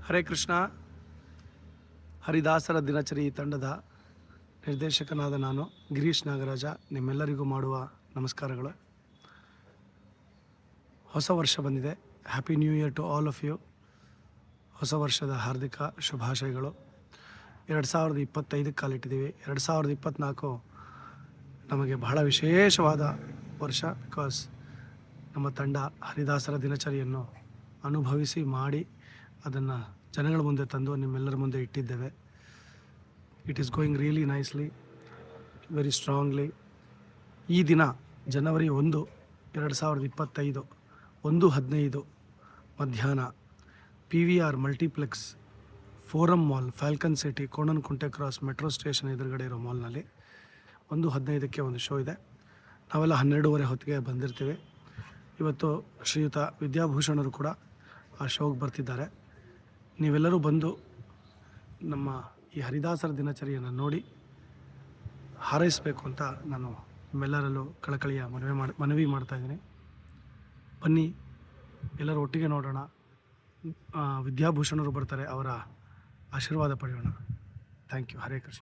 ಹರೇ ಕೃಷ್ಣ. ಹರಿದಾಸರ ದಿನಚರಿ ತಂಡದ ನಿರ್ದೇಶಕನಾದ ನಾನು ಗಿರೀಶ್ ನಾಗರಾಜ ನಿಮ್ಮೆಲ್ಲರಿಗೂ ಮಾಡುವ ನಮಸ್ಕಾರಗಳು. ಹೊಸ ವರ್ಷ ಬಂದಿದೆ. Happy new year to all of you. ಹೊಸ ವರ್ಷದ ಹಾರ್ದಿಕ ಶುಭಾಶಯಗಳು. 2025 ಕಾಲಿಟ್ಟಿದ್ದೀವಿ. 2024 ನಮಗೆ ಬಹಳ ವಿಶೇಷವಾದ ವರ್ಷ. ಬಿಕಾಸ್ ನಮ್ಮ ತಂಡ ಹರಿದಾಸರ ದಿನಚರಿಯನ್ನು ಅನುಭವಿಸಿ ಮಾಡಿ ಅದನ್ನು ಜನಗಳ ಮುಂದೆ ತಂದು ನಿಮ್ಮೆಲ್ಲರ ಮುಂದೆ ಇಟ್ಟಿದ್ದೇವೆ. It is going really nicely, very strongly. ಈ ದಿನ ಜನವರಿ 1, 2025 1:15 ಮಧ್ಯಾಹ್ನ PVR multiplex forum mall, Falcon city, Konanakunte cross metro station ಎದುರುಗಡೆ ಇರೋ ಮಾಲ್ನಲ್ಲಿ 1:15 ಒಂದು ಶೋ ಇದೆ. ನಾವೆಲ್ಲ 12:30 ಹೊತ್ತಿಗೆ ಬಂದಿರ್ತೀವಿ. ಇವತ್ತು ಶ್ರೀಯುತ ವಿದ್ಯಾಭೂಷಣರು ಕೂಡ ಆ ಶೋಗೆ ಬರ್ತಿದ್ದಾರೆ. ನೀವೆಲ್ಲರೂ ಬಂದು ನಮ್ಮ ಈ ಹರಿದಾಸರ ದಿನಚರಿಯನ್ನು ನೋಡಿ ಹಾರೈಸಬೇಕು ಅಂತ ನಾನು ನಿಮ್ಮೆಲ್ಲರಲ್ಲೂ ಕಳಕಳಿಯ ಮನವಿ ಮಾಡ್ತಾಯಿದ್ದೀನಿ. ಬನ್ನಿ, ಎಲ್ಲರೂ ಒಟ್ಟಿಗೆ ನೋಡೋಣ. ವಿದ್ಯಾಭೂಷಣರು ಬರ್ತಾರೆ, ಅವರ ಆಶೀರ್ವಾದ ಪಡೆಯೋಣ. Thank you. ಹರೇ ಕೃಷ್ಣ.